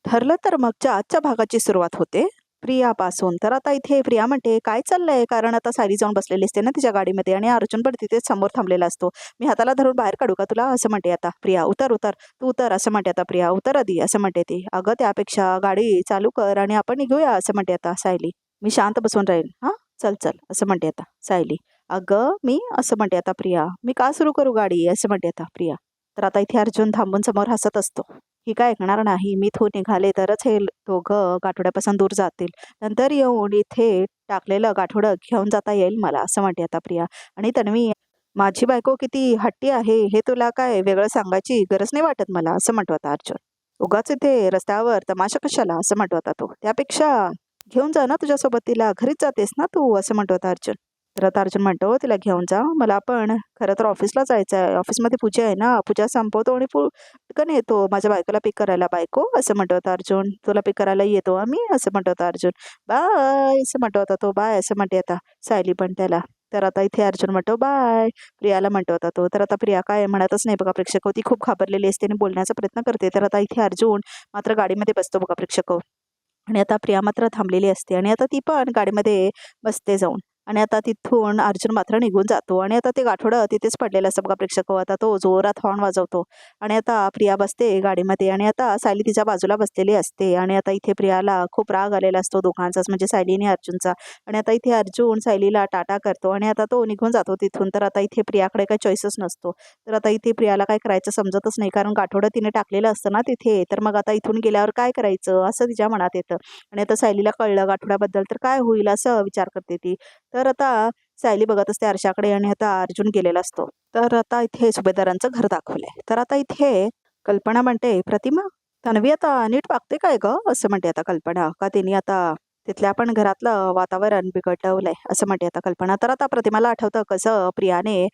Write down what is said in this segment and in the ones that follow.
ठरलं तर मगच्या आजच्या भागाची सुरुवात होते प्रियापासून. तर आता इथे प्रिया म्हणते, "काय चाललंय?" कारण आता सायली जाऊन बसलेली असते ना तिच्या गाडीमध्ये आणि अर्जुन पण तिथेच समोर थांबलेला असतो. "मी हाताला धरून बाहेर काढू का तुला?" असं म्हणते आता प्रिया. "उतर, उतर. तू उतर." असं म्हणते आता प्रिया. "उतर आधी." असं म्हणते ती. "अगं त्यापेक्षा गाडी चालू कर आणि आपण निघूया." असं म्हणते आता सायली. "मी शांत बसून राहील. हां, चल, चल." असं म्हणते आता सायली. "अगं मी" असं म्हणते आता प्रिया. "मी का सुरू करू गाडी?" असं म्हणते आता प्रिया. तर आता इथे अर्जुन थांबून समोर हसत असतो. ही काय ऐकणार नाही. मी इथून निघाले तरच हे दोघं गाठोड्यापासून दूर जातील. नंतर येऊन इथे टाकलेलं गाठोडं घेऊन जाता येईल मला, असं म्हणते आता प्रिया. आणि तन्वी, माझी बायको किती हट्टी आहे हे तुला काय वेगळं सांगायची गरज नाही वाटत मला, असं म्हणतो आता अर्जुन. उगाच इथे रस्त्यावर तमाशा कशाला, असं म्हणतो आता तो. त्यापेक्षा घेऊन जा ना तुझ्यासोबत तिला, घरीच जातेस ना तू, असं म्हणतो आता अर्जुन. तर आता अर्जुन म्हणतो, तिला घेऊन जा, मला पण खरं तर ऑफिसला जायचं आहे. ऑफिसमध्ये पूजा आहे ना, पूजा संपवतो आणि पटकन येतो माझ्या बायकोला पिक करायला. बायको, असं म्हणतो होता अर्जुन. तुला पिक करायला येतो आम्ही, असं म्हणतो होता अर्जुन. बाय, असं म्हणतो होता तो. बाय, असं म्हणते आता सायली पण त्याला. तर आता इथे अर्जुन म्हणतो बाय, प्रियाला म्हणतो होता तो. तर आता प्रिया काय म्हणतच नाही बघा प्रेक्षक. ती खूप घाबरलेली असते आणि बोलण्याचा प्रयत्न करते. तर आता इथे अर्जुन मात्र गाडीमध्ये बसतो बघा प्रेक्षक. आणि आता प्रिया मात्र थांबलेली असते आणि आता ती पण गाडीमध्ये बसते जाऊन. आणि आता तिथून अर्जुन मात्र निघून जातो आणि आता ते गाठोडं तिथेच पडलेलं असतं बघा प्रेक्षक. आता तो जोरात हॉर्न वाजवतो आणि आता प्रिया बसते गाडीमध्ये आणि आता सायली तिच्या बाजूला बसलेली असते. आणि आता इथे प्रियाला खूप राग आलेला असतो दोघांचाच, म्हणजे सायली आणि अर्जुनचा. आणि आता इथे अर्जुन सायलीला टाटा करतो आणि आता तो निघून जातो तिथून. तर आता इथे प्रियाकडे काही चॉईसच नसतो. तर आता इथे प्रियाला काय करायचं समजतच नाही, कारण गाठोडं तिने टाकलेलं असतं ना तिथे. तर मग आता इथून गेल्यावर काय करायचं असं तिच्या मनात येतं. आणि आता सायलीला कळलं गाठोड्याबद्दल तर काय होईल असं विचार करते ती. तर आता सायली बघत असते आरशाकडे आणि आता अर्जुन गेलेला असतो. तर आता इथे सुभेदारांचं घर दाखवलंय. तर आता इथे कल्पना म्हणते, "प्रतिमा, तन्वी आता नीट वागते काय ग?" असं म्हणते आता कल्पना. का तिने आता तिथल्या पण घरातलं वातावरण बिघडवलंय, असं म्हणते आता कल्पना. तर आता प्रतिमाला आठवतं कसं प्रियाने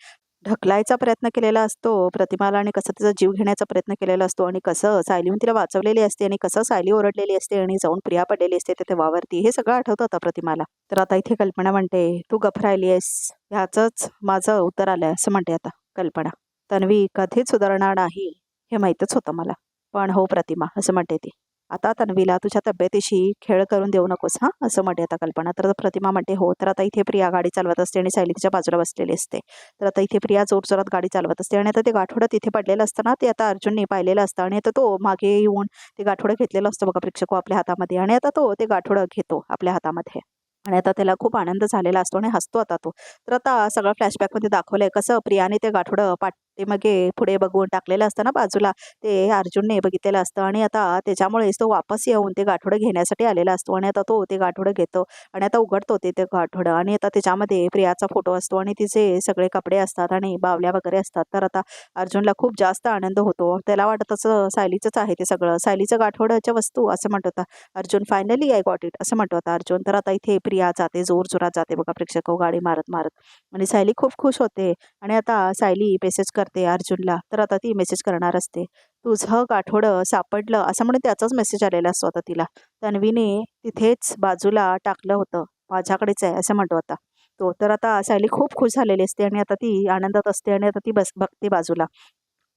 ढकलायचा प्रयत्न केलेला असतो प्रतिमाला आणि कसं तिचा जीव घेण्याचा प्रयत्न केलेला असतो आणि कसं सायलीहून तिला वाचवलेली असते आणि कसं सायली ओरडलेली असते आणि जाऊन प्रिया पडलेली असते तिथे वावरती. हे सगळं आठवतं आता प्रतिमाला. तर आता इथे कल्पना म्हणते, "तू गप्प राहिलीयस, ह्याचंच माझं उत्तर आलंय," असं म्हणते आता कल्पना. "तन्वी कधीच सुधारणार नाही हे माहीतच होतं मला. पण हो प्रतिमा," असं म्हणते ती. "आता तन्वीला तुझ्या तब्येतीशी खेळ करून देऊ नकोस हां," असं म्हणते आता कल्पना. तर प्रतिमा म्हणते, "हो." तर आता इथे प्रिया गाडी चालवत असते आणि सायली तिच्या बाजूला बसलेली असते. तर आता इथे प्रिया जोरजोरात गाडी चालवत असते आणि आता ते गाठोडं तिथे पडलेलं असतं ना, ते आता अर्जुनने पाहिलेलं असतं आणि आता तो मागे येऊन ते गाठोडं घेतलेलं असतं बघा प्रेक्षक आपल्या हातामध्ये. आणि आता तो ते गाठोडं घेतो आपल्या हातामध्ये आणि आता त्याला खूप आनंद झालेला असतो आणि हसतो आता तो. तर आता सगळं फ्लॅशबॅकमध्ये दाखवलंय कसं प्रियाने ते गाठोडं पाठीमागे पुढे बघून टाकलेलं असतं ना बाजूला, ते अर्जुनने बघितलेलं असतं आणि आता त्याच्यामुळेच तो वापस येऊन ते गाठोडं घेण्यासाठी आलेला असतो. आणि आता तो ते गाठोडं घेतो आणि आता उघडतो ते गाठोडं आणि आता त्याच्यामध्ये प्रियाचा फोटो असतो आणि तिचे सगळे कपडे असतात आणि बावल्या वगैरे असतात. तर आता अर्जुनला खूप जास्त आनंद होतो. त्याला वाटत असं सायलीचंच आहे ते सगळं, सायलीचं गाठोड्याच्या वस्तू, असं म्हणत होता Arjun. "Finally I got it," असं म्हणतो होता अर्जुन. तर आता इथे प्रिया जाते, जोरजोरात जाते बघा प्रेक्षक गाडी मारत मारत. आणि सायली खूप खुश होते. आणि आता सायली मेसेज करते अर्जुनला. तर आता ती मेसेज करणार असते, "तुझं गाठोडं सापडलं," असं म्हणून त्याचाच मेसेज आलेला असतो आता तिला. "तन्वीने तिथेच बाजूला टाकलं होतं, माझ्याकडेच आहे," असं म्हणतो आता तो. तर आता सायली खूप खुश झालेली असते आणि आता ती आनंदात असते आणि आता ती बघते बाजूला.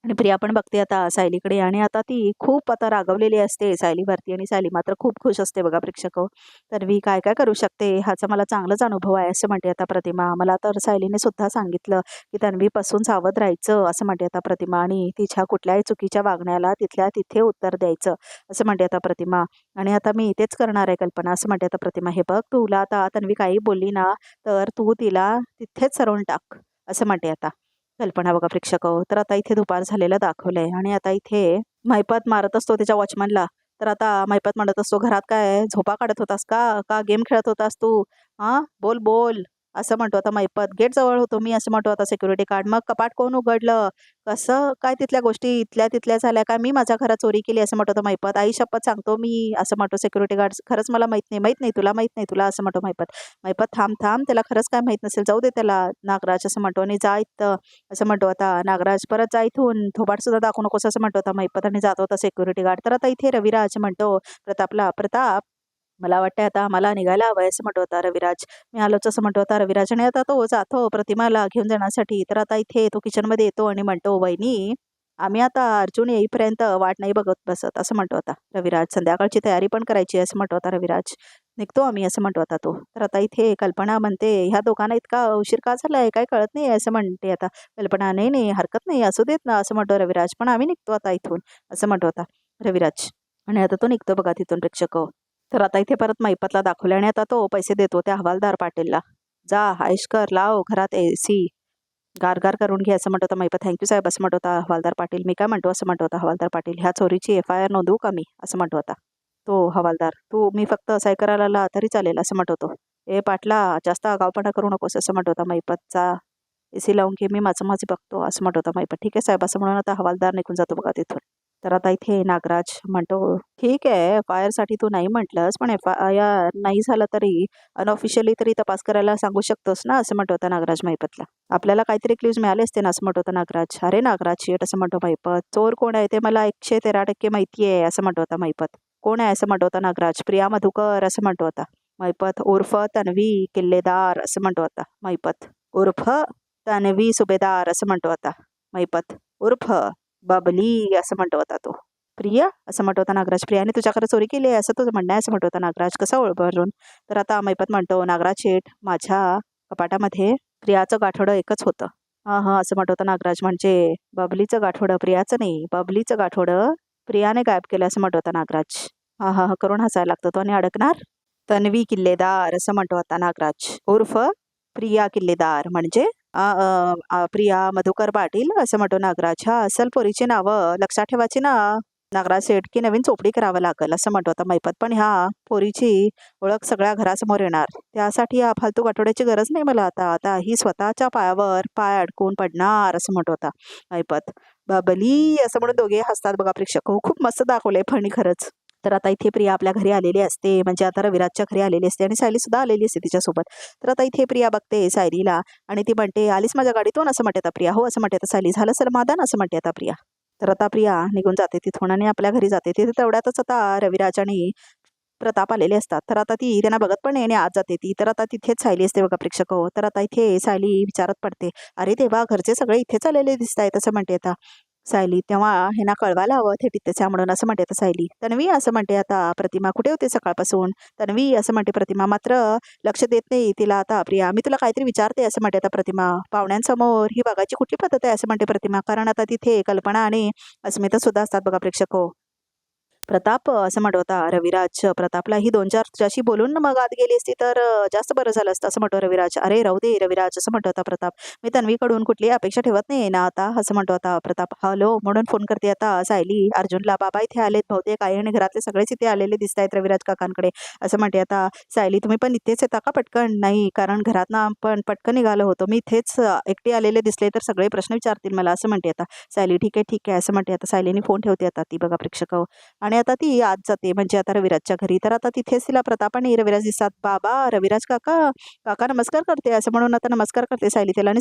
आणि प्रिया पण बघते आता सायलीकडे आणि आता ती खूप आता रागवलेली असते सायलीवरती आणि सायली मात्र खूप खुश असते बघा प्रेक्षक. "तन्वी काय काय करू शकते ह्याचा मला चांगलाच अनुभव आहे," असं म्हणते आता प्रतिमा. "मला तर सायलीने सुद्धा सांगितलं की तन्वीपासून सावध राहायचं," असं म्हणते आता प्रतिमा. "आणि तिच्या कुठल्याही चुकीच्या वागण्याला तिथल्या तिथे उत्तर द्यायचं," असं म्हणते आता प्रतिमा. "आणि आता मी तेच करणार आहे कल्पना," असं म्हणते आता प्रतिमा. "हे बघ, तुला आता तन्वी काही बोलली ना तर तू तिला तिथेच सरवून टाक," असं म्हणते आता कल्पना बघा प्रेक्षक. तर आता इथे दुपार झालेलं दाखवलंय आणि आता इथे महिपत मारत असतो त्याच्या वॉचमनला. तर आता महिपत म्हणत असतो, "घरात काय झोपा काढत होतास का? का गेम खेळत होतास तू? हां, बोल, बोल," असं म्हणतो आता महिपत. "गेट जवळ होतो मी," असं म्हणतो आता सिक्युरिटी गार्ड. "मग कपाट कोण उघडलं? कसं काय तिथल्या गोष्टी इथल्या तिथल्या झाल्या का? मी माझ्या घरात चोरी केली," असं म्हणतो आता महिपत. "आई शपथ सांगतो मी," असं म्हणतो सिक्युरिटी गार्ड. "खरंच मला माहित नाही." "माहित नाही तुला, माहित नाही तुला," असं म्हणतो महिपत. महिपत, "थांब थांब, त्याला खरंच काय माहित नसेल, जाऊ दे त्याला नागराज," असं म्हणतो. "आणि जा इथं," असं म्हणतो आता नागराज. "परत जा इथून, थोबाड सुद्धा दाखवू नकोस," असं म्हणतो आता महिपत आणि जातो आता सिक्युरिटी गार्ड. तर आता इथे रविराज म्हणतो प्रतापला, "प्रताप, मला वाटतंय आता आम्हाला निघायला हवंय," असं म्हणतो होता रविराज. "मी आलोच," असं म्हणतो होता रविराज. आणि आता तो जातो प्रतिमाला घेऊन जाण्यासाठी. तर आता इथे तो किचनमध्ये येतो आणि म्हणतो, "वहिनी, आम्ही आता अर्जुन येईपर्यंत वाट नाही बघत बसत असं म्हणतो होता रविराज. संध्याकाळची तयारी पण करायची असं म्हणतो होता रविराज. निघतो आम्ही असं म्हणतो होता तो. तर आता इथे कल्पना म्हणते ह्या दोघांना इतका उशीर का झालाय काय कळत नाही असं म्हणते आता कल्पना. नाही नाही हरकत नाही असू देत ना असं म्हणतो रविराज. पण आम्ही निघतो आता इथून असं म्हणतो होता रविराज. आणि आता तो निघतो बघा तिथून प्रेक्षक. तर आता इथे परत मैपतला दाखवले आणि आता तो पैसे देतो त्या हवालदार पाटीलला. जा आयशकर लाव घरात AC गारगार करून घे असं म्हणत होता मैपत. थँक्यू साहेब असं म्हणत होता हवालदार पाटील. मी काय म्हणतो असं म्हणत होता हवालदार पाटील. ह्या चोरीची FIR नोंदवू का मी असं म्हणतो होता तो हवालदार. तू मी फक्त सही करायला आला तरी चालेल असं म्हणत होतो. ए पाटला जास्त आगाऊपणा करू नकोस असं म्हणत होता मैपतचा. AC लावून घे मी माझं बघतो असं म्हणत होता मैपत. ठीक आहे साहेब असं म्हणून आता हवालदार निघून जातो बघा तिथून. तर आता इथे नागराज म्हणतो ठीक आहे FIR तू नाही म्हटलंस पण FIR नाही झालं तरी अनऑफिशियली तरी तपास करायला सांगू शकतोस ना असं म्हणत होता नागराज मैपतला. आपल्याला काहीतरी क्ल्यूज मिळाले असते ना असं म्हणत होता नागराज. अरे नागराज शेट असं म्हणतो मैपत. चोर कोण आहे ते मला 113% माहिती आहे असं म्हणत होता मैपत. कोण आहे असं म्हणत होता नागराज. प्रिया मधुकर असं म्हणतो होता मैपत. उर्फ तन्वी किल्लेदार असं म्हणतो होता मैपत. उर्फ तन्वी सुभेदार असं म्हणतो होता मैपत. उर्फ बबली असं म्हणतो होता तो. प्रिया असं म्हणतो होता नागराज. प्रियाने तुझ्याकडे चोरी केली आहे असं तुझं म्हणणं आहे असं म्हणतो होता नागराज. कसं ओळखून. तर आता मैपत म्हणतो नागराज शेठ माझ्या कपाटामध्ये प्रियाचं गाठोडं एकच होतं. हां हां असं म्हणतो होता नागराज. म्हणजे बबलीचं गाठोडं प्रियाचं नाही बबलीचं गाठोडं प्रियाने गायब केलं असं म्हणतो होता नागराज. हां हां करून हसायला लागतो तो. आणि अडकणार तन्वी किल्लेदार असं म्हणतो होता नागराज. उर्फ प्रिया किल्लेदार म्हणजे प्रिया मधुकर पाटील असं म्हणतो नागराज. ह्या असल पोरीची नावं लक्षात ठेवायची ना नागराज सेठ की नवीन चोपडी करावं लागेल असं म्हणतो होता मैपत. पण ह्या पोरीची ओळख सगळ्या घरासमोर येणार त्यासाठी या फालतू गाठोड्याची गरज नाही मला आता. आता ही स्वतःच्या पायावर पाय अडकून पडणार असं म्हणतो होता मैपत. बबली असं म्हणून दोघे हसतात बघा प्रेक्षक. खूप मस्त दाखवलंय फणी खरंच. तर आता इथे प्रिया आपल्या घरी आलेली असते म्हणजे आता रविराजच्या घरी आलेली असते आणि सायली सुद्धा आलेली असते तिच्यासोबत. तर आता इथे प्रिया बघते सायलीला आणि ती म्हणते आलीस माझ्या गाडीतून असं म्हणते आता प्रिया. हो असं म्हणते आता सायली. झालं समाधान असं म्हणते आता प्रिया. तर आता प्रिया निघून जाते तिथून आणि आपल्या घरी जाते. तिथे तेवढ्यातच आता रविराज आणि प्रताप आलेले असतात. तर आता ती त्यांना बघत पण नाही आणि आज जाते ती. तर आता तिथेच सायली असते बघा प्रेक्षक. तर आता इथे सायली विचारत पडते अरे तेव्हा घरचे सगळे इथेच आलेले दिसत आहेत असं म्हणते आता सायली. तेव्हा हे ना कळवायला हवं ते तिथेच म्हणून असं म्हणते आता सायली. तन्वी असं म्हणते आता प्रतिमा. कुठे होते सकाळपासून तन्वी असं म्हणते प्रतिमा. मात्र लक्ष देत नाही तिला आता प्रिया. मी तुला काहीतरी विचारते असं म्हणते आता प्रतिमा. पाहुण्यांसमोर ही बघायची कुठली पद्धत आहे असं म्हणते प्रतिमा. कारण आता तिथे कल्पना आणि अस्मिता सुद्धा असतात बघा प्रेक्षक. प्रताप असं म्हणत होता रविराज. प्रतापला ही 2-4 तुझ्याशी बोलून मग आत गेली असती तर जास्त बरं झालं असतं असं म्हणतो रविराज. अरे राहू दे रविराज असं म्हणतो होता प्रताप. मी तन्वीकडून कुठली अपेक्षा ठेवत नाही ना आता असं म्हणतो होता प्रताप. हॅलो म्हणून फोन करते आता सायली अर्जुनला. बाबा इथे आलेत बहुतेक आई आणि घरातले सगळेच इथे आलेले दिसत आहेत रविराज काकांकडे असं म्हणते आता सायली. तुम्ही पण इथेच येता का पटकन. नाही कारण घरातनं आपण पटकन निघालो होतो. मी इथेच एकटे आलेले दिसले तर सगळे प्रश्न विचारतील मला असं म्हणते आता सायली. ठीक आहे असं म्हणते आता सायलीने फोन ठेवते आता ती बघा प्रेक्षक. आणि आता ती आत जाते म्हणजे आता रविराजच्या घरी. तर आता तिथेच तिला प्रताप आणि रविराज दिसतात. बाबा रविराज काका काका नमस्कार करते असं म्हणून आता नमस्कार करते सायली त्याला. आणि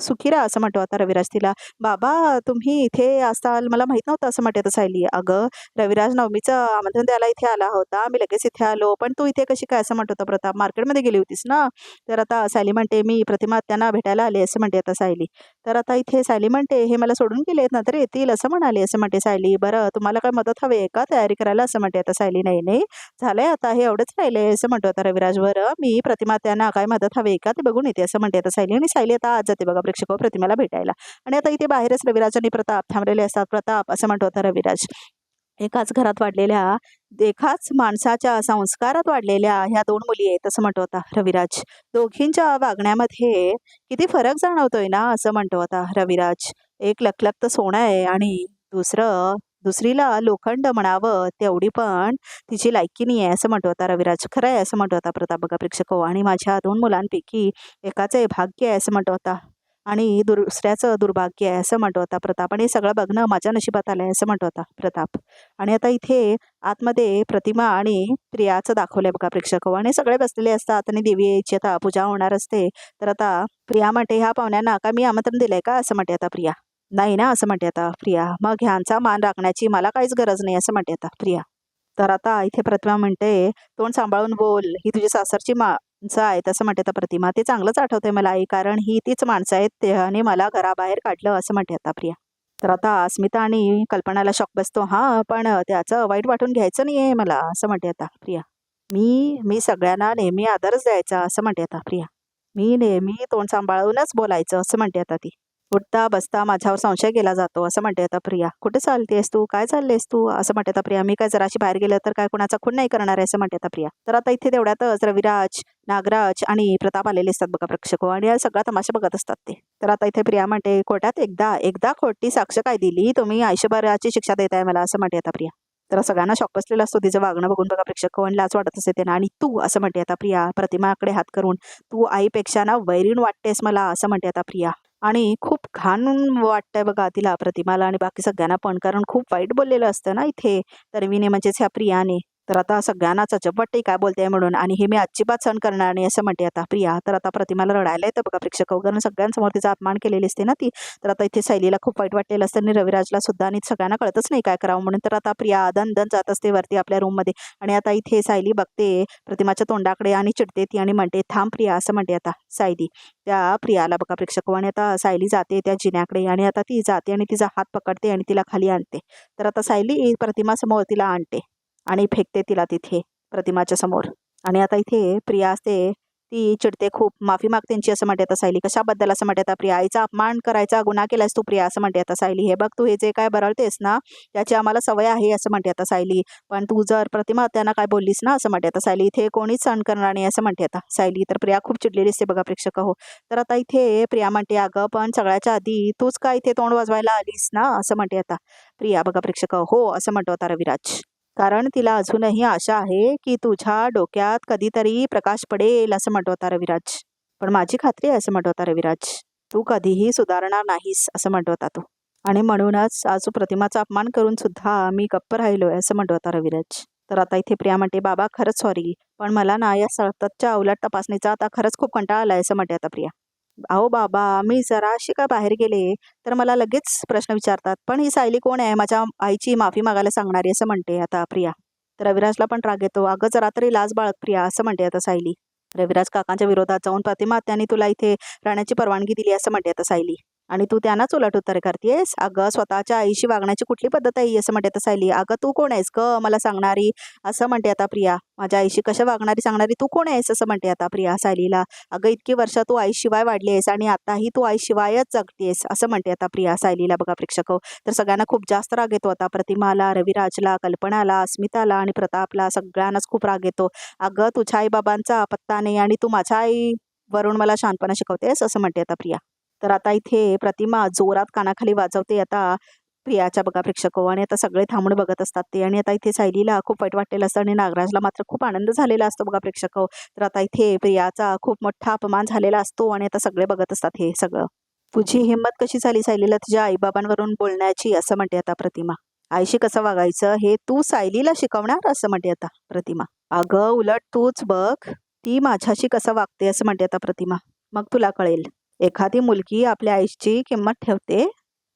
सुखी राहा असं म्हणतो आता रविराज तिला. बाबा तुम्ही इथे असताल मला माहित नव्हतं असं म्हणते आता सायली. अगं रविराज नवमीचं आमंत्रण द्यायला इथे आला होता मी लगेच इथे आलो. पण तू इथे कशी काय असं म्हणतो होता प्रताप. मार्केटमध्ये गेली होतीस ना. तर आता सायली म्हणते मी प्रतिमा त्यांना भेटायला आले असं म्हणते आता सायली. तर आता इथे सायली म्हणते हे मला सोडून गेलेत ना तर येतील असं म्हणाले असं म्हणते सायली. बरं तुम्हाला काय मदत हवी आहे का तयारी करायला असं म्हणते आता सायली. नाही नाही झालंय आता हे एवढंच राहिलंय असं म्हणतो आता रविराज. बरं मी प्रतिमा त्यांना काय मदत हवी आहे का ते बघून येते असं म्हणते आता सायली. आणि सायली आता आज जाते बघा प्रेक्षक प्रतिमाला भेटायला. आणि आता इथे बाहेरच रविराज आणि प्रताप थांबलेले असतात. प्रताप असं म्हणतो आता रविराज. एकाच घरात वाढलेल्या एकाच माणसाच्या संस्कारात वाढलेल्या ह्या 2 मुली आहेत असं म्हणतो होता रविराज. दोघींच्या वागण्यामध्ये किती फरक जाणवतोय ना असं म्हणतो होता रविराज. एक लखलखतं सोनं आहे आणि दुसरीला लोखंड म्हणावं तेवढी पण तिची लायकी नाही आहे असं म्हणतो होता रविराज. खरं आहे असं म्हणतो होता प्रताप बघा प्रेक्षक. आणि माझ्या 2 मुलांपैकी एकाचे भाग्य आहे असं म्हणतो होता आणि दुसऱ्याचं दुर्भाग्य आहे असं म्हणतो होता प्रताप. आणि सगळं बघणं माझ्या नशिबात आलंय असं म्हणतो होता प्रताप. आणि आता इथे आतमध्ये प्रतिमा आणि प्रियाचं दाखवलंय बघा प्रेक्षक. आणि सगळे बसलेले असतात आणि देवीची आता पूजा होणार असते. तर आता प्रिया म्हणते ह्या पाहुण्यांना का मी आमंत्रण दिलंय का असं म्हणते आता प्रिया. नाही ना असं म्हणते आता प्रिया. मग ह्यांचा मान राखण्याची मला काहीच गरज नाही असं म्हणते आता प्रिया. तर आता इथे प्रतिमा म्हणते तोंड सांभाळून बोल ही तुझी सासरची माणसं आहेत असं म्हणते आता प्रतिमा. ते चांगलंच आठवतंय मला आई कारण ही तीच माणसं आहेत आणि मला घराबाहेर काढलं असं म्हणते आता प्रिया. तर आता अस्मिता आणि कल्पनाला शॉक बसतो. हां, पण त्याचं वाईट वाटून घ्यायचं नाहीये मला, असं म्हणते आता प्रिया. मी सगळ्यांना नेहमी आदरच द्यायचा, असं म्हणते आता प्रिया. मी नेहमी तोंड सांभाळूनच बोलायचं, असं म्हणते आता ती. उठता बसता माझ्यावर संशय केला जातो, असं म्हणते आता प्रिया. कुठे चालतेस तू? काय चाललेस तू? असं म्हणते आता प्रिया. मी काय जराशी बाहेर गेलं तर काय कुणाचा खून नाही करणार आहे, असं म्हणते आता प्रिया. तर आता इथे तेवढ्यातच रविराज, नागराज आणि प्रताप आलेले असतात बघा प्रेक्षक आणि हा सगळा तमाशा बघत असतात ते. तर आता इथे प्रिया म्हणते, कोर्टात एकदा एकदा खोटी साक्ष काय दिली, तुम्ही आयुष्यभराची शिक्षा देताय मला, असं म्हणते आता प्रिया. तर सगळ्यांना शॉक बसलेला असतो तिचं वागणं बघून बघा प्रेक्षक आणि लाज वाटत असते त्यांना. आणि तू, असं म्हणते आता प्रिया प्रतिमाकडे हात करून, तू आईपेक्षा ना वैरीण वाटतेस मला, असं म्हणते आता प्रिया. आणि खूप घाण वाटतंय बघा तिला, प्रतिमाला आणि बाकी सगळ्यांना पण, कारण खूप वाईट बोललेलं असतं ना इथे तन्वीने, म्हणजेच ह्या प्रियाने. तर आता सगळ्यांनाच अजब वाटते काय बोलते म्हणून, आणि हे मी अजिबात सहन करणार नाही, असं म्हणते आता प्रिया. तर आता प्रतिमाला रडायला येतं बघा प्रेक्षक, कारण सगळ्यांसमोर तिचा अपमान केलेली असते ना ती. तर आता इथे शैलीला खूप वाईट वाटलेलं असतं आणि रविराजला सुद्धा, आणि सगळ्यांना कळतच नाही काय करावं म्हणून. तर आता प्रिया दन दन जात असते वरती आपल्या रूममध्ये. आणि आता इथे सायली बघते प्रतिमाच्या तोंडाकडे आणि चिडते ती आणि म्हणते, थांब प्रिया, असं म्हणते आता सायली त्या प्रियाला बघा प्रेक्षक. आणि आता सायली जाते त्या जिन्याकडे आणि आता ती जाते आणि तिचा हात पकडते आणि तिला खाली आणते. तर आता सायली प्रतिमा समोर तिला आणते आणि फेकते तिला तिथे प्रतिमाच्या समोर. आणि आता इथे प्रिया असते, ती चिडते खूप, माफी माग त्यांची, असं म्हणते आता सायली. कशाबद्दल, असं म्हणते आता प्रिया. आईचा अपमान करायचा गुन्हा केलास तू प्रिया, असं म्हणते आता सायली. हे बघ तू हे जे काय बरळतेस ना, त्याची आम्हाला सवय आहे, असं म्हणते आता सायली. पण तू जर प्रतिमा त्यांना काय बोललीस ना, असं म्हणते आता सायली, इथे कोणीच सहन करणार नाही, असं म्हणते आता सायली. तर प्रिया खूप चिडलेली असते बघा प्रेक्षक हो. तर आता इथे प्रिया म्हणते, अगं पण सगळ्याच्या आधी तूच काय इथे तोंड वाजवायला आलीस ना, असं म्हणते आता प्रिया बघा प्रेक्षक हो, असं म्हणतो आता रविराज. कारण तिला अजूनही आशा आहे की तुझ्या डोक्यात कधीतरी प्रकाश पडेल, असं म्हणतो होता रविराज. पण माझी खात्री आहे, असं म्हणतो होता रविराज. तू कधीही सुधारणार नाहीस, असं म्हणतो होता तो. आणि म्हणूनच आज तू प्रतिमाचा अपमान करून सुद्धा मी गप्प राहिलोय, असं म्हणतो होता रविराज. तर आता इथे प्रिया म्हणते, बाबा खरंच सॉरी, पण मला ना या सततच्या उलट तपासणीचा आता खरंच खूप कंटाळा आलाय, असं म्हणते आता प्रिया. अहो बाबा, मी जराशी का बाहेर गेले तर मला लगेच प्रश्न विचारतात, पण ही सायली कोण आहे माझ्या आईची माफी मागायला सांगणारी, असं म्हणते आता प्रिया. तर रविराजला पण राग येतो. अगं जरा तरी लाज बाळग प्रिया, असं म्हणते आता सायली. रविराज काकांच्या विरोधात जाऊन प्रतिमा त्यांनी तुला इथे राहण्याची परवानगी दिली, असं म्हणते आता सायली. आणि तू त्यांनाच उलट उत्तरे करतेस. अगं स्वतःच्या आईशी वागण्याची कुठली पद्धत आहे, असं म्हणते आता सायली. अगं तू कोण आहेस ग मला सांगणारी, असं म्हणते आता प्रिया. माझ्या आईशी कशा वागणारी सांगणारी तू कोण आहेस, असं म्हणते आता प्रिया सायलीला. अगं इतकी वर्ष तू आईशिवाय वाढली आहेस आणि आताही तू आईशिवायच जगतेस, असं म्हणते आता प्रिया सायलीला बघा प्रेक्षक. तर सगळ्यांना खूप जास्त राग येतो आता, प्रतिमाला, रविराजला, कल्पनाला, अस्मिताला आणि प्रतापला, सगळ्यांनाच खूप राग येतो. अगं तुझ्या आईबाबांचा पत्ता नाही आणि तू माझ्या आईवरून मला शांतपणा शिकवतेस, असं म्हणते आता प्रिया. तर आता इथे प्रतिमा जोरात कानाखाली वाजवते आता प्रियाच्या बघा प्रेक्षक. आणि आता सगळे थांबून बघत असतात ते. आणि आता इथे सायलीला खूप वाईट वाटलेलं असतं आणि नागराजला मात्र खूप आनंद झालेला असतो बघा प्रेक्षक. तर आता इथे प्रियाचा खूप मोठा अपमान झालेला असतो आणि आता सगळे बघत असतात हे सगळं. तुझी हिंमत कशी झाली सायलीला तुझ्या आईबाबांवरून बोलण्याची, असं म्हणते आता प्रतिमा. आईशी कसं वागायचं हे तू सायलीला शिकवणार, असं म्हणते आता प्रतिमा. अगं उलट तूच बघ ती माझ्याशी कसं वागते, असं म्हणते आता प्रतिमा. मग तुला कळेल. एखादी मुलगी आपल्या आईची किंमत ठेवते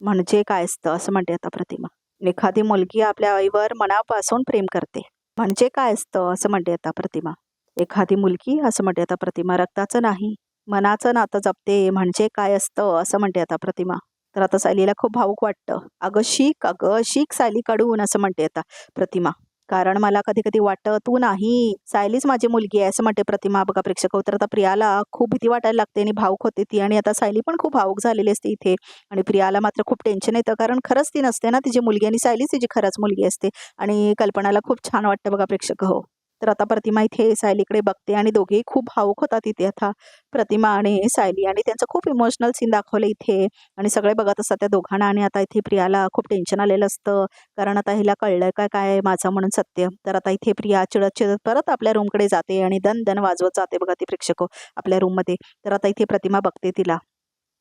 म्हणजे काय असतं, असं म्हणते आता प्रतिमा. एखादी मुलगी आपल्या आईवर मनापासून प्रेम करते म्हणजे काय असतं, असं म्हणते आता प्रतिमा. एखादी मुलगी, असं म्हणते आता प्रतिमा, रक्ताचं नाही मनाचं नातं जपते म्हणजे काय असतं, असं म्हणते आता प्रतिमा. तर आता सायलीला खूप भावूक वाटतं. अगं शिक सायलीकडून, असं म्हणते आता प्रतिमा. कारण मला कधी कधी वाटतं तू नाही, सायलीच माझी मुलगी आहे, असं म्हणते प्रतिमा बघा प्रेक्षक. तर आता प्रियाला खूप भीती वाटायला लागते आणि भावूक होते ती. आणि आता सायली पण खूप भावूक झालेली असते इथे. आणि प्रियाला मात्र खूप टेन्शन येतं, कारण खरंच ती नसते ना तिची मुलगी, आणि सायलीच तिची खरंच मुलगी असते. आणि कल्पनाला खूप छान वाटतं बघा प्रेक्षक हो. तर आता प्रतिमा इथे सायलीकडे बघते आणि दोघेही खूप भावूक होतात इथे आता, प्रतिमा आणि सायली. आणि त्यांचं खूप इमोशनल सीन दाखवलं इथे. आणि सगळे बघत असतात त्या दोघांना. आणि आता इथे प्रियाला खूप टेन्शन आलेलं असतं, कारण आता हिला कळलं काय काय माझं म्हणून सत्य. तर आता इथे प्रिया चिडत चिडत परत आपल्या रूमकडे जाते आणि दन दन वाजवत जाते बघा ती प्रेक्षक आपल्या रूममध्ये. तर आता इथे प्रतिमा बघते तिला.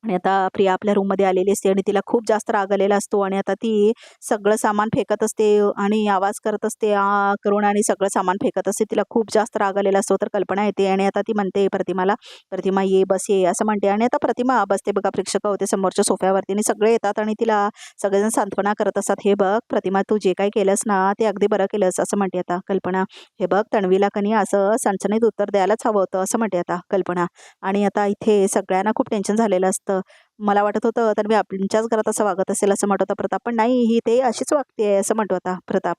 आणि आता प्रिया आपल्या रूममध्ये आलेली असते आणि तिला खूप जास्त राग आलेला असतो. आणि आता ती सगळं सामान फेकत असते आणि आवाज करत असते आ करून, आणि सगळं सामान फेकत असते. तिला खूप जास्त राग आलेला असतो. तर कल्पना येते आणि आता ती म्हणते प्रतिमाला, प्रतिमा ये बस ये, असं म्हणते. आणि आता प्रतिमा बसते बघा प्रेक्षक होते समोरच्या सोफ्यावरती. आणि सगळे येतात आणि तिला सगळेजण सांत्वना करत असतात. हे बघ प्रतिमा, तू जे काही केलंस ना ते अगदी बरं केलंस, असं म्हणते आता कल्पना. हे बघ तन्वीला कनी असं सणसणीत उत्तर द्यायलाच हवं होतं, असं म्हणते आता कल्पना. आणि आता इथे सगळ्यांना खूप टेन्शन झालेलं असतं. असतं. मला वाटत होतं तर मी आमच्याच घरात असं वागत असेल असं म्हणत होता प्रताप. पण नाही, ही ते अशीच वागते असं म्हणतो आता प्रताप.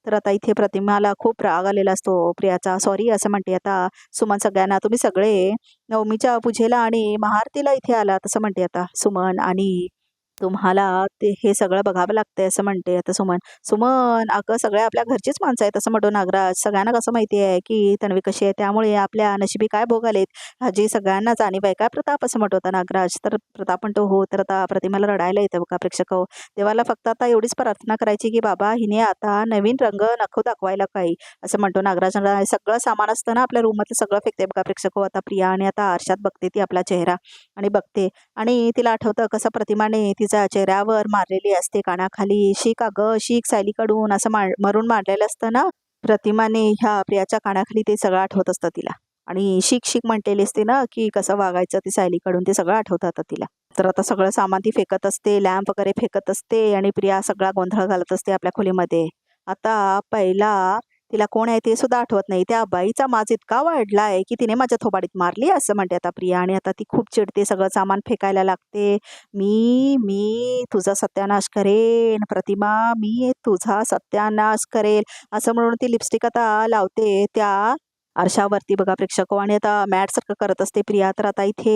तर आता इथे प्रतिमाला खूप राग आलेला असतो प्रियाचा. सॉरी असं म्हणते आता सुमन सगळ्यांना. तुम्ही सगळे नवमीच्या पूजेला आणि महाआरतीला इथे आलात असं म्हणते आता सुमन. आणि तुम्हाला ते हे सगळं बघावं लागतंय असं म्हणते आता सुमन. सुमन अगं सगळ्या आपल्या घरचीच माणसं आहेत असं म्हणतो नागराज. सगळ्यांना कसं माहिती आहे की तन्वी कशी आहे, त्यामुळे आपल्या नशिबी काय भोग आलेत ह्याची सगळ्यांना जाणीव आहे काय प्रताप असं म्हणत होता नागराज. तर प्रताप म्हणतो हो. तर आता प्रतिमाला रडायला येतं बघा प्रेक्षक हो. देवाला फक्त आता एवढीच प्रार्थना करायची की बाबा हिने आता नवीन रंग नको दाखवायला काही असं म्हणतो नागराज. सगळं सामान असतं ना आपल्या रूममधलं सगळं फेकते बघा प्रेक्षक हो आता प्रिया. आणि आता आरशात बघते ती आपला चेहरा आणि बघते आणि तिला आठवतं कसं प्रतिमाने तिच्या चेहऱ्यावर मारलेली असते कानाखाली शीक. अगं शीक सायलीकडून असं मरून मारलेलं असतं ना प्रतिमाने ह्या प्रियाच्या कानाखाली. ते सगळं आठवत असतं तिला. आणि शीक शीक म्हटलेली असते ना की कसं वागायचं ते सायलीकडून, ते सगळं आठवतं आता तिला. तर आता सगळं सामान ती फेकत असते, लॅम्प वगैरे फेकत असते आणि प्रिया सगळा गोंधळ घालत असते आपल्या खोलीमध्ये. आता पहिला तिला कोण आहे ते सुद्धा आठवत नाही. त्या बाईचा माज इतका वाढला आहे की तिने माझ्या थोबाडीत मारली असं म्हणते आता प्रिया. आणि आता ती खूप चिडते, सगळं सामान फेकायला लागते. मी मी तुझा सत्यानाश करेन प्रतिमा, मी तुझा सत्यानाश करेल असं म्हणून ती लिपस्टिक आता लावते त्या आरशावरती बघा प्रेक्षक. आणि आता मॅट सारखं करत असते प्रिया. तर आता इथे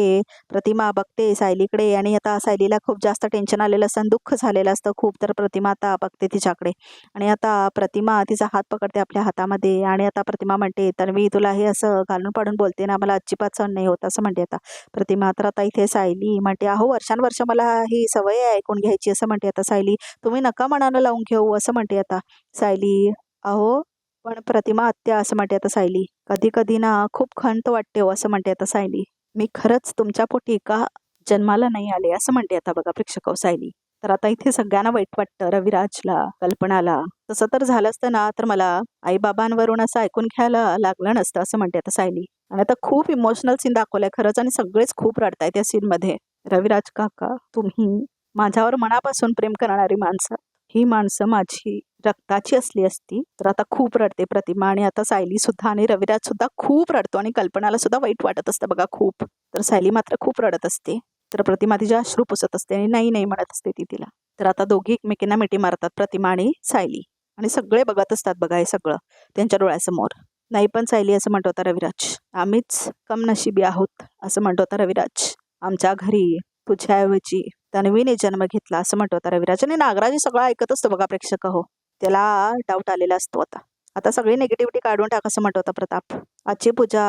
प्रतिमा बघते सायलीकडे आणि आता सायलीला खूप जास्त टेन्शन आलेलं असतं, दुःख झालेलं असतं खूप. तर प्रतिमा आता बघते तिच्याकडे आणि आता प्रतिमा तिचा हात पकडते आपल्या हातामध्ये. आणि आता प्रतिमा म्हणते तर मी तुला हे असं घालून पाडून बोलते ना, मला अजिबात सहन नाही होत असं म्हणते आता प्रतिमा. तर आता इथे सायली म्हणते अहो वर्षानुवर्ष मला ही सवय आहे ऐकून घ्यायची असं म्हणते आता सायली. तुम्ही नका मनाला लावून घेऊ असं म्हणते आता सायली. अहो पण प्रतिमा आत्या असं म्हणते आता सायली. कधी कधी ना खूप खंत वाटते हो असं म्हणते आता सायली. मी खरंच तुमच्या पोटी का जन्माला नाही आले असं म्हणते आता बघा प्रेक्षक सायली. तर आता इथे सगळ्यांना वाईट वाटतं, रविराजला, कल्पनाला. तसं तर झालं असतं ना तर मला आईबाबांवरून असं ऐकून घ्यायला लागलं नसतं असं म्हणते आता सायली. आणि आता खूप इमोशनल सीन दाखवलाय खरंच आणि सगळेच खूप रडताय त्या सीन मध्ये. रविराज काका तुम्ही माझ्यावर मनापासून प्रेम करणारी माणसं, ही माणसं माझी रक्ताची असली असती तर आता खूप रडते प्रतिमा. आणि आता सायली सुद्धा आणि रविराज सुद्धा खूप रडतो आणि कल्पनाला सुद्धा वाईट वाटत असतं बघा खूप. तर सायली मात्र खूप रडत असते. तर प्रतिमा तिच्या अश्रू पुसत असते आणि नाही नाही म्हणत असते ती तिला. तर आता दोघी एकमेकींना मिठी मारतात प्रतिमा आणि सायली. आणि सगळे बघत असतात बघा हे सगळं त्यांच्या डोळ्यासमोर. नाही पण सायली असं म्हणतो होता रविराज, आम्हीच कमनशिबी आहोत असं म्हणतो होता रविराज. आमच्या घरी तुझ्याऐवजी तन्वीने जन्म घेतला असं म्हणतो होता रविराज. आणि नागराज हे सगळं ऐकत असतो बघा प्रेक्षक हो. त्याला डाऊट आलेला असतो आता. आता सगळी निगेटिव्हिटी काढून टाक असं म्हणतो होता प्रताप. आजची पूजा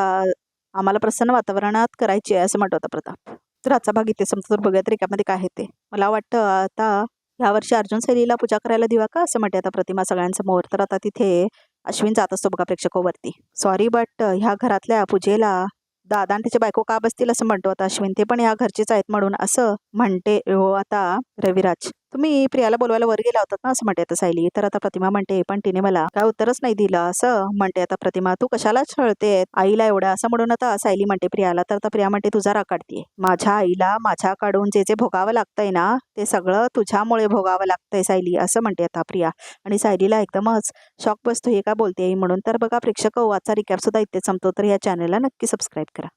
आम्हाला प्रसन्न वातावरणात करायची आहे असं म्हणतो होता प्रताप. तर आजचा भाग इथे समजा बघूया तरीकामध्ये काय आहे ते. मला वाटतं आता यावर्षी अर्जुन शैलीला पूजा करायला दिवा का असं म्हणते आता प्रतिमा सगळ्यांसमोर. तर आता तिथे अश्विन जात असतो बघा प्रेक्षकोवरती. सॉरी बट ह्या घरातल्या पूजेला दादा आणि त्याच्या बायको का बसतील असं म्हणतो आता अश्विन. ते पण या घरचेच आहेत म्हणून असं म्हणते हो आता रविराज. तुम्ही प्रियाला बोलवायला वर गेला होतात ना असं म्हणते आता सायली. तर आता प्रतिमा म्हणते पण तिने मला काय उत्तरच नाही दिलं असं म्हणते आता प्रतिमा. तू कशाला छळते आईला एवढं असं म्हणून आता सायली म्हणते प्रियाला. तर आता प्रिया म्हणते तुझा राग काढतीये. माझ्या आईला माझ्याकडून जे जे भोगावं लागतंय ना ते सगळं तुझ्यामुळे भोगावं लागतंय सायली असं म्हणते आता प्रिया. आणि सायलीला एकदमच शॉक बसतो हे का बोलते म्हणून. तर बघा प्रेक्षक आजचा रिकॅप सुद्धा इथे संपतो. तर या चॅनलला नक्की सबस्क्राईब करा.